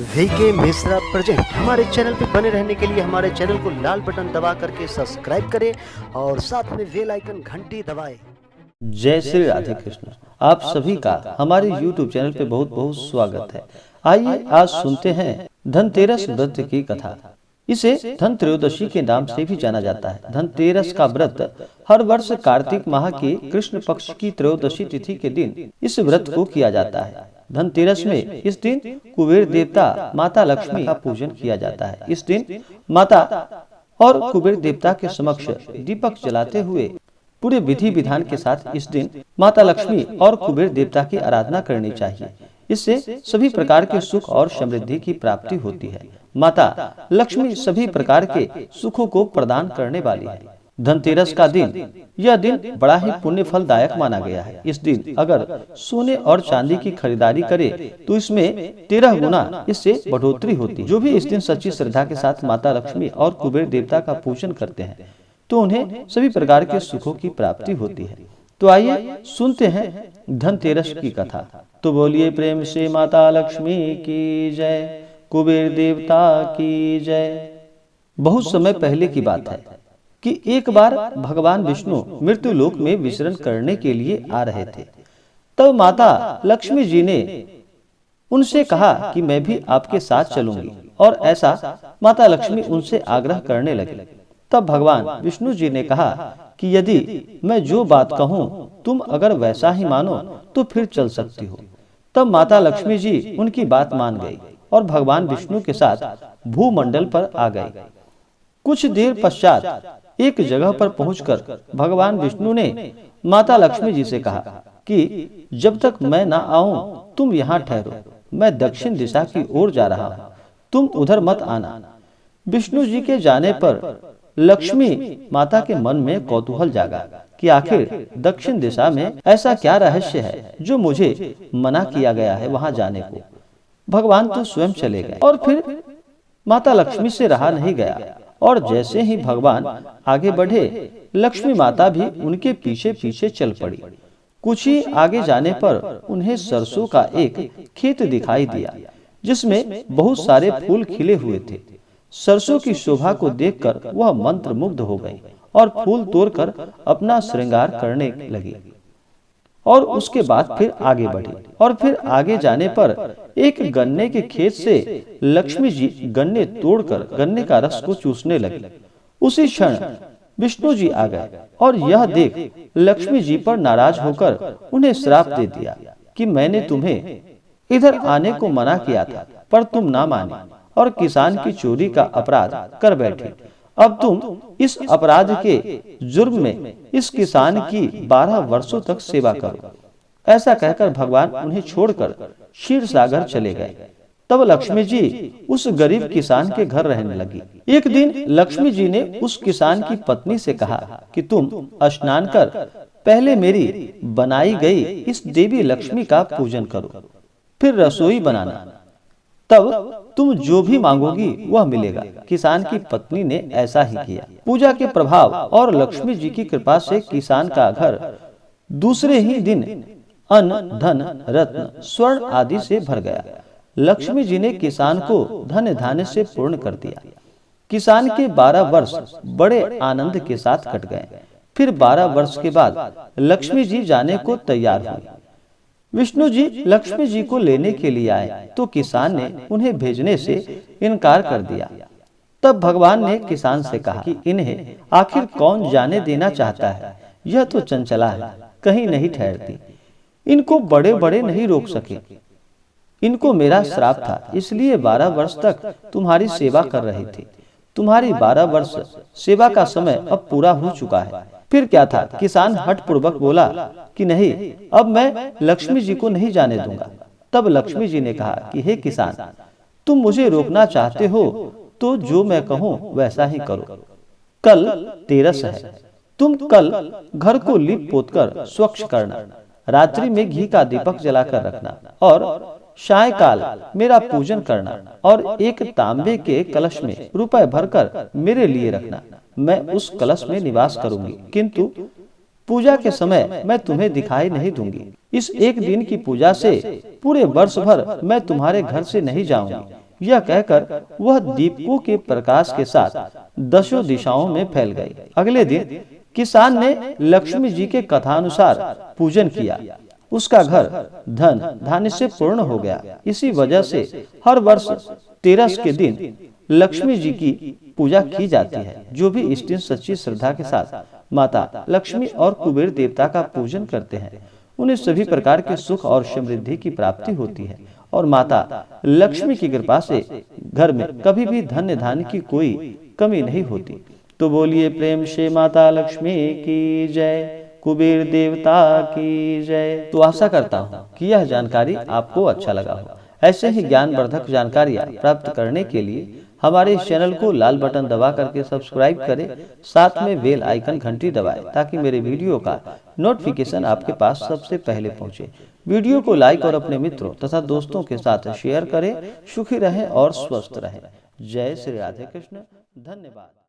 VK Mishra present. हमारे channel पर बने रहने के लिए हमारे चैनल को लाल बटन दबा करके सब्सक्राइब करें और साथ में बेल आइकन घंटी दबाएं। जय श्री राधे कृष्ण। आप सभी का हमारे YouTube चैनल पे बहुत बहुत स्वागत है। आइए आज सुनते हैं धनतेरस व्रत की कथा। इसे धन त्रयोदशी के नाम से भी जाना जाता है। धनतेरस का व्रत हर वर्ष कार्तिक माह की कृष्ण पक्ष की त्रयोदशी तिथि के दिन इस व्रत को किया जाता है। धनतेरस में इस दिन कुबेर देवता माता लक्ष्मी का पूजन किया जाता है। इस दिन माता और कुबेर देवता के समक्ष दीपक जलाते हुए पूरे विधि विधान के साथ इस दिन माता लक्ष्मी और कुबेर देवता की आराधना करनी चाहिए। इससे सभी प्रकार के सुख और समृद्धि की प्राप्ति होती है। माता लक्ष्मी सभी प्रकार के सुखों को प्रदान करने वाली है। धनतेरस का दिन, यह दिन बड़ा ही पुण्य फलदायक माना गया है। इस दिन अगर सोने और चांदी की खरीदारी करे तो इसमें 13 गुना इससे बढ़ोतरी होती है। जो भी इस दिन सच्ची श्रद्धा के साथ माता लक्ष्मी और कुबेर देवता का पूजन करते हैं तो उन्हें सभी प्रकार के सुखों की प्राप्ति होती है। तो आइए सुनते हैं धनतेरस की कथा। तो बोलिए प्रेम से माता लक्ष्मी की जय, कुबेर देवता की जय। बहुत समय पहले की बात है कि एक बार भगवान विष्णु मृत्यु लोक में विचरण करने के लिए आ रहे थे। तब माता लक्ष्मी जी ने उनसे कहा कि मैं भी आपके साथ चलूंगी, और ऐसा माता लक्ष्मी उनसे आग्रह करने लगे। तब भगवान विष्णु जी ने कहा कि यदि मैं जो बात कहूँ तुम अगर वैसा ही मानो तो फिर चल सकती हो। तब माता लक्ष्मी जी उनकी बात मान गई और भगवान विष्णु के साथ भूमंडल पर आ गई। कुछ देर पश्चात एक जगह पर पहुंचकर भगवान विष्णु ने माता लक्ष्मी जी से कहा कि जब तक मैं ना आऊं तुम यहाँ ठहरो, मैं दक्षिण दिशा की ओर जा रहा हूँ, तुम उधर मत आना। विष्णु जी के जाने पर लक्ष्मी माता के मन में कौतूहल जागा कि आखिर दक्षिण दिशा में ऐसा क्या रहस्य है जो मुझे मना किया गया है वहां जाने को। भगवान तो स्वयं चले गए और फिर माता लक्ष्मी से रहा नहीं गया, और जैसे ही भगवान आगे बढ़े लक्ष्मी माता भी उनके पीछे पीछे चल पड़ी। कुछ ही आगे जाने पर उन्हें सरसों का एक खेत दिखाई दिया जिसमें बहुत सारे फूल खिले हुए थे। सरसों की शोभा को देखकर वह मंत्र मुग्ध हो गई और फूल तोड़कर अपना श्रृंगार करने लगी। और उसके बाद फिर आगे बढ़ी, और फिर आगे जाने पर एक गन्ने के खेत से लक्ष्मी जी गन्ने तोड़कर गन्ने का रस को चूसने लगी। उसी क्षण विष्णु जी आ गए और यह देख लक्ष्मी जी पर नाराज होकर उन्हें श्राप दे दिया कि मैंने तुम्हें इधर आने को मना किया था पर तुम ना माने और किसान की चोरी का अपराध कर बैठे। अब तुम इस अपराध के जुर्म में इस किसान की 12 वर्षों तक सेवा करो। ऐसा कहकर भगवान उन्हें छोड़कर क्षीर सागर चले गए। तब लक्ष्मी जी उस गरीब किसान के घर रहने लगी। एक दिन लक्ष्मी जी ने उस किसान की पत्नी से कहा कि तुम स्नान कर पहले मेरी बनाई गई इस देवी लक्ष्मी का पूजन करो, फिर रसोई बनाना, तब तुम जो भी मांगोगी वह मिलेगा। किसान की पत्नी ने ऐसा ही किया। पूजा के प्रभाव और लक्ष्मी जी की कृपा से किसान का घर दूसरे ही दिन अन्न, धन, रत्न, स्वर्ण आदि से भर गया। लक्ष्मी जी ने किसान को धन धान्य से पूर्ण कर दिया। किसान के 12 वर्ष बड़े आनंद के साथ कट गए। फिर 12 वर्ष के बाद लक्ष्मी जी जाने को तैयार हुई। विष्णु जी लक्ष्मी जी को लेने के लिए आए तो किसान ने उन्हें भेजने से इनकार कर दिया। तब भगवान ने किसान से कहा कि इन्हें आखिर कौन जाने देना चाहता है, यह तो चंचला है, कहीं नहीं ठहरती, इनको बड़े बड़े नहीं रोक सके। इनको मेरा श्राप था, इसलिए 12 वर्ष तक तुम्हारी सेवा कर रही थी। तुम्हारी 12 वर्ष सेवा का समय अब पूरा हो चुका है। फिर क्या था, किसान हठ पूर्वक बोला कि नहीं, अब मैं लक्ष्मी जी को नहीं जाने दूंगा। तब लक्ष्मी जी ने कहा कि हे किसान, तुम मुझे रोकना चाहते हो तो जो मैं कहूँ वैसा ही करो। कल तेरस है, तुम कल घर को लीप पोत कर स्वच्छ करना, रात्रि में घी का दीपक जलाकर रखना और सायकाल मेरा पूजन करना, और एक तांबे के कलश में रुपए भरकर मेरे लिए रखना। मैं उस कलश में निवास करूंगी, किंतु पूजा के समय मैं तुम्हें दिखाई नहीं दूंगी। इस एक दिन की पूजा से पूरे वर्ष भर मैं तुम्हारे घर से नहीं जाऊंगी, यह कहकर वह दीपकों के प्रकाश के साथ दशों दिशाओं में फैल गई। अगले दिन किसान ने लक्ष्मी जी के कथानुसार पूजन किया। उसका घर धन धान्य से पूर्ण हो गया। इसी वजह से हर वर्ष तेरस के दिन लक्ष्मी जी की पूजा की जाती है। जो भी इस दिन सच्ची श्रद्धा के साथ माता लक्ष्मी और कुबेर देवता का पूजन करते हैं, उन्हें सभी प्रकार के सुख और समृद्धि की प्राप्ति होती है और माता लक्ष्मी की कृपा से घर में कभी भी धन्य धान्य की कोई कमी नहीं होती। तो बोलिए प्रेम से माता लक्ष्मी की जय, कुबेर देवता की जय। तो आशा करता हूँ कि यह जानकारी आपको अच्छा लगा हो। ऐसे ही ज्ञानवर्धक जानकारियाँ प्राप्त करने के लिए हमारे इस चैनल को लाल बटन दबा करके सब्सक्राइब करें, साथ में बेल आइकन घंटी दबाएं ताकि मेरे वीडियो का नोटिफिकेशन आपके पास सबसे पहले पहुंचे। वीडियो को लाइक और अपने मित्रों तथा दोस्तों के साथ शेयर करें। सुखी रहें और स्वस्थ रहें। जय श्री राधे कृष्ण। धन्यवाद।